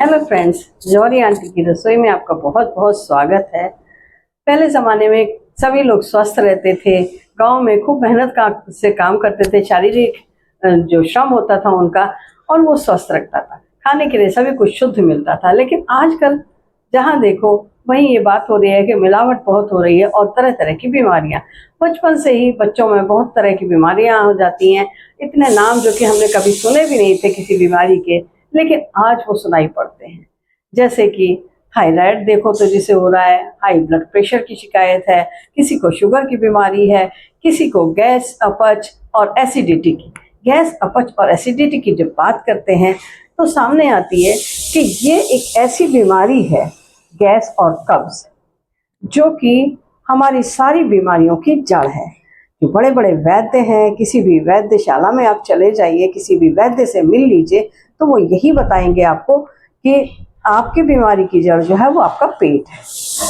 Hello friends, जौहरी aunty की रसोई में आपका बहुत बहुत स्वागत है। पहले ज़माने में सभी लोग स्वस्थ रहते थे, गांव में खूब मेहनत से काम करते थे, शारीरिक जो श्रम होता था उनका, और वो स्वस्थ रखता था। खाने के लिए सभी कुछ शुद्ध मिलता था। लेकिन आजकल जहाँ देखो वहीं ये बात हो रही है कि मिलावट बहुत हो रही है और तरह तरह की बीमारियाँ। बचपन से ही बच्चों में बहुत तरह की बीमारियाँ हो जाती हैं, इतने नाम जो कि हमने कभी सुने भी नहीं थे किसी बीमारी के, लेकिन आज वो सुनाई पड़ते हैं। जैसे कि थायराइड देखो तो जिसे हो रहा है, हाई ब्लड प्रेशर की शिकायत है, किसी को शुगर की बीमारी है, किसी को गैस अपच और एसिडिटी की। गैस अपच और एसिडिटी की जब बात करते हैं तो सामने आती है कि ये एक ऐसी बीमारी है, गैस और कब्ज, जो कि हमारी सारी बीमारियों की जड़ है। जो बड़े बड़े वैद्य हैं, किसी भी वैद्यशाला में आप चले जाइए, किसी भी वैद्य से मिल लीजिए, तो वो यही बताएंगे आपको कि आपकी बीमारी की जड़ जो है वो आपका पेट है।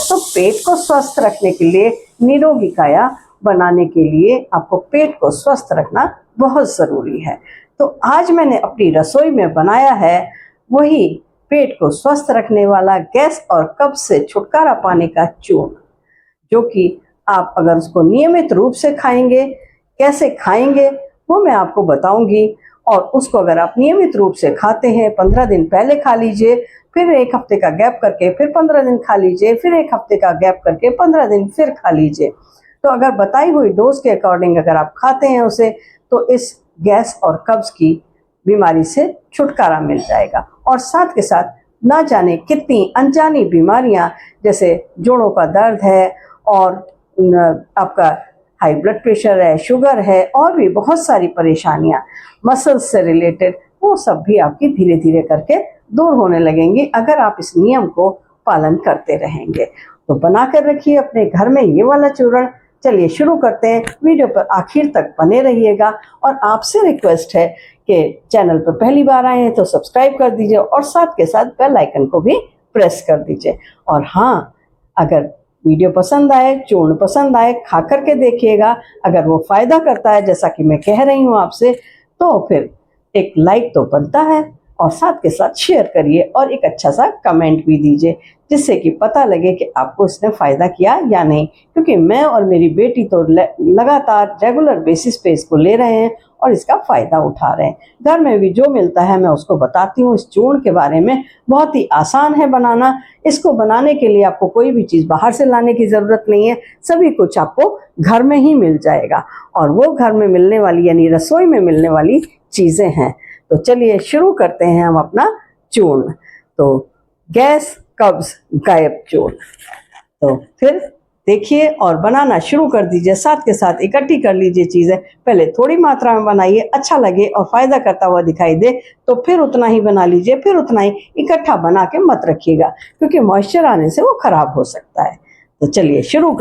तो पेट को स्वस्थ रखने के लिए, निरोगी काया बनाने के लिए आपको पेट को स्वस्थ रखना बहुत ज़रूरी है। तो आज मैंने अपनी रसोई में बनाया है वही पेट को स्वस्थ रखने वाला, गैस और कब्ज से छुटकारा पाने का चूर्ण, जो कि आप अगर उसको नियमित रूप से खाएंगे, कैसे खाएंगे वो मैं आपको बताऊंगी। और उसको अगर आप नियमित रूप से खाते हैं, 15 दिन पहले खा लीजिए, फिर एक हफ्ते का गैप करके फिर 15 दिन खा लीजिए, फिर एक हफ्ते का गैप करके 15 दिन फिर खा लीजिए। तो अगर बताई हुई डोज के अकॉर्डिंग अगर आप खाते हैं उसे, तो इस गैस और कब्ज की बीमारी से छुटकारा मिल जाएगा। और साथ के साथ ना जाने कितनी अनजानी बीमारियां, जैसे जोड़ों का दर्द है और आपका हाई ब्लड प्रेशर है, शुगर है, और भी बहुत सारी परेशानियां मसल्स से रिलेटेड, वो सब भी आपकी धीरे धीरे करके दूर होने लगेंगी अगर आप इस नियम को पालन करते रहेंगे। तो बना कर रखिए अपने घर में ये वाला चूर्ण। चलिए शुरू करते हैं। वीडियो पर आखिर तक बने रहिएगा और आपसे रिक्वेस्ट है कि चैनल पर पहली बार आए हैं तो सब्सक्राइब कर दीजिए और साथ के साथ बेल आइकन को भी प्रेस कर दीजिए। और हाँ, अगर वीडियो पसंद आए, चूर्ण पसंद आए, खा करके देखिएगा। अगर वो फ़ायदा करता है जैसा कि मैं कह रही हूँ आपसे, तो फिर एक लाइक तो बनता है और साथ के साथ शेयर करिए और एक अच्छा सा कमेंट भी दीजिए, जिससे कि पता लगे कि आपको इसने फ़ायदा किया या नहीं। क्योंकि मैं और मेरी बेटी तो लगातार रेगुलर बेसिस पे इसको ले रहे हैं और इसका फ़ायदा उठा रहे हैं। घर में भी जो मिलता है मैं उसको बताती हूँ इस चूर्ण के बारे में। बहुत ही आसान है बनाना। इसको बनाने के लिए आपको कोई भी चीज़ बाहर से लाने की ज़रूरत नहीं है, सभी कुछ आपको घर में ही मिल जाएगा। और वो घर में मिलने वाली यानी रसोई में मिलने वाली चीज़ें हैं। तो चलिए शुरू करते हैं हम अपना चूर्ण। तो गैस कब्ज गायब चूर्ण। तो फिर देखिए और बनाना शुरू कर दीजिए। साथ के साथ इकट्ठी कर लीजिए चीज़ें। पहले थोड़ी मात्रा में बनाइए, अच्छा लगे और फ़ायदा करता हुआ दिखाई दे तो फिर उतना ही बना लीजिए, फिर उतना ही। इकट्ठा बना के मत रखिएगा क्योंकि मॉइस्चर आने से वो ख़राब हो सकता है। तो चलिए शुरू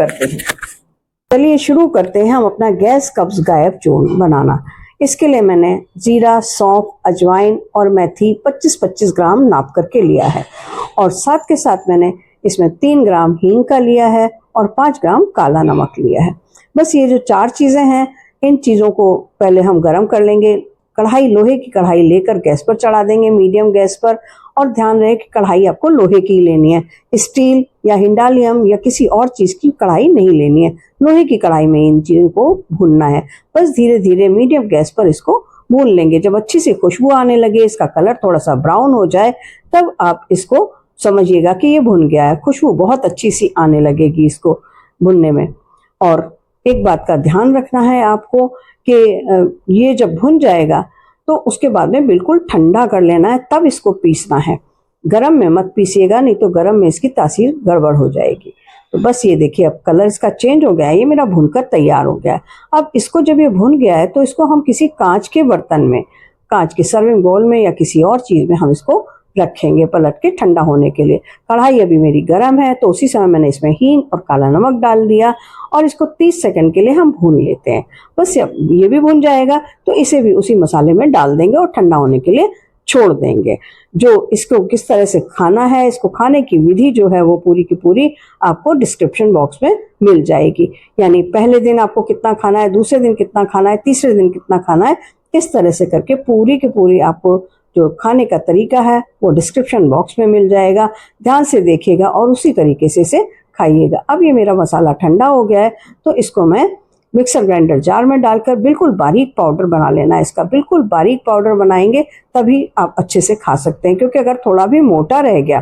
करते हैं हम अपना गैस कब्ज गायब चूर्ण बनाना। इसके लिए मैंने जीरा, सौंफ, अजवाइन और मेथी 25-25 ग्राम नाप करके लिया है। और साथ के साथ मैंने इसमें 3 ग्राम हींग का लिया है और 5 ग्राम काला नमक लिया है। बस ये जो 4 चीज़ें हैं, इन चीज़ों को पहले हम गरम कर लेंगे। कढ़ाई, लोहे की कढ़ाई लेकर गैस पर चढ़ा देंगे, मीडियम गैस पर। और ध्यान रहे कि कढ़ाई आपको लोहे की ही लेनी है, स्टील या हिंडालियम या किसी और चीज़ की कढ़ाई नहीं लेनी है। लोहे की कढ़ाई में इन चीज़ों को भूनना है। बस धीरे धीरे मीडियम गैस पर इसको भून लेंगे। जब अच्छी सी खुशबू आने लगे, इसका कलर थोड़ा सा ब्राउन हो जाए, तब आप इसको समझिएगा कि ये भुन गया है। खुशबू बहुत अच्छी सी आने लगेगी इसको भुनने में। और एक बात का ध्यान रखना है आपको कि ये जब भुन जाएगा तो उसके बाद में बिल्कुल ठंडा कर लेना है, तब इसको पीसना है। गरम में मत पीसिएगा, नहीं तो गरम में इसकी तासीर गड़बड़ हो जाएगी। तो बस ये देखिए, अब कलर इसका चेंज हो गया है, ये मेरा भुनकर तैयार हो गया है। अब इसको जब ये भुन गया है तो इसको हम किसी कांच के बर्तन में, कांच के सर्विंग बाउल में या किसी और चीज़ में हम इसको रखेंगे पलट के ठंडा होने के लिए। कढ़ाई अभी मेरी गर्म है तो उसी समय मैंने इसमें हींग और काला नमक डाल दिया और इसको 30 सेकंड के लिए हम भून लेते हैं। बस ये भी भून जाएगा तो इसे भी उसी मसाले में डाल देंगे और ठंडा होने के लिए छोड़ देंगे। जो इसको किस तरह से खाना है, इसको खाने की विधि जो है वो पूरी की पूरी आपको डिस्क्रिप्शन बॉक्स में मिल जाएगी। यानी पहले दिन आपको कितना खाना है, दूसरे दिन कितना खाना है, तीसरे दिन कितना खाना है, इस तरह से करके पूरी की पूरी आपको जो खाने का तरीका है वो डिस्क्रिप्शन बॉक्स में मिल जाएगा, ध्यान से देखिएगा और उसी तरीके से इसे खाइएगा। अब ये मेरा मसाला ठंडा हो गया है तो इसको मैं मिक्सर ग्राइंडर जार में डालकर बिल्कुल बारीक पाउडर बना लेना है। इसका बिल्कुल बारीक पाउडर बनाएंगे तभी आप अच्छे से खा सकते हैं, क्योंकि अगर थोड़ा भी मोटा रह गया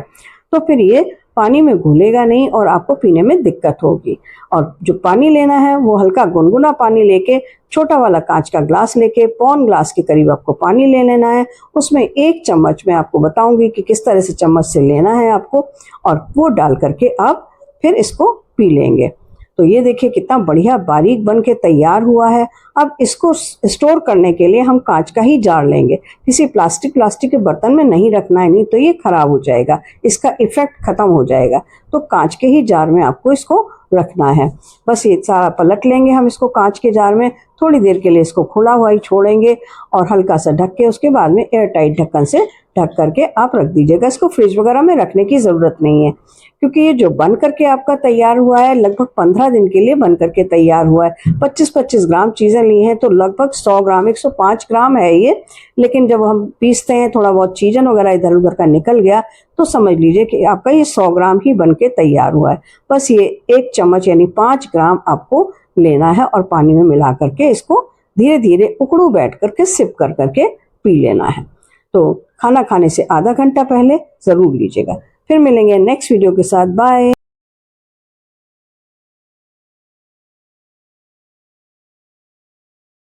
तो फिर ये पानी में घुलेगा नहीं और आपको पीने में दिक्कत होगी। और जो पानी लेना है वो हल्का गुनगुना पानी लेके, छोटा वाला कांच का ग्लास लेके पौन ग्लास के करीब आपको पानी ले लेना है। उसमें 1 चम्मच मैं आपको बताऊंगी कि किस तरह से चम्मच से लेना है आपको, और वो डाल करके आप फिर इसको पी लेंगे। तो ये देखिए कितना बढ़िया बारीक बन के तैयार हुआ है। अब इसको स्टोर करने के लिए हम कांच का ही जार लेंगे, किसी प्लास्टिक के बर्तन में नहीं रखना है, नहीं तो ये खराब हो जाएगा, इसका इफेक्ट खत्म हो जाएगा। तो कांच के ही जार में आपको इसको रखना है। बस ये सारा पलट लेंगे हम इसको कांच के जार में, थोड़ी देर के लिए इसको खुला हुआ ही छोड़ेंगे और हल्का सा ढक के उसके बाद में एयर टाइट ढक्कन से ढक करके आप रख दीजिएगा। इसको फ्रिज वगैरह में रखने की ज़रूरत नहीं है, क्योंकि ये जो बन करके आपका तैयार हुआ है लगभग 15 दिन के लिए बन करके तैयार हुआ है। 25-25 ग्राम चीज़ें ली हैं तो लगभग 100 ग्राम 105 ग्राम है ये। लेकिन जब हम पीसते हैं थोड़ा बहुत चीज़न वगैरह इधर उधर का निकल गया तो समझ लीजिए कि आपका ये 100 ग्राम ही बन के तैयार हुआ है। बस ये 1 चम्मच यानी 5 ग्राम आपको लेना है और पानी में मिला करके इसको धीरे धीरे उकड़ू बैठ करके सिप कर करके पी लेना है। तो खाना खाने से आधा घंटा पहले ज़रूर लीजिएगा। फिर मिलेंगे नेक्स्ट वीडियो के साथ। बाय।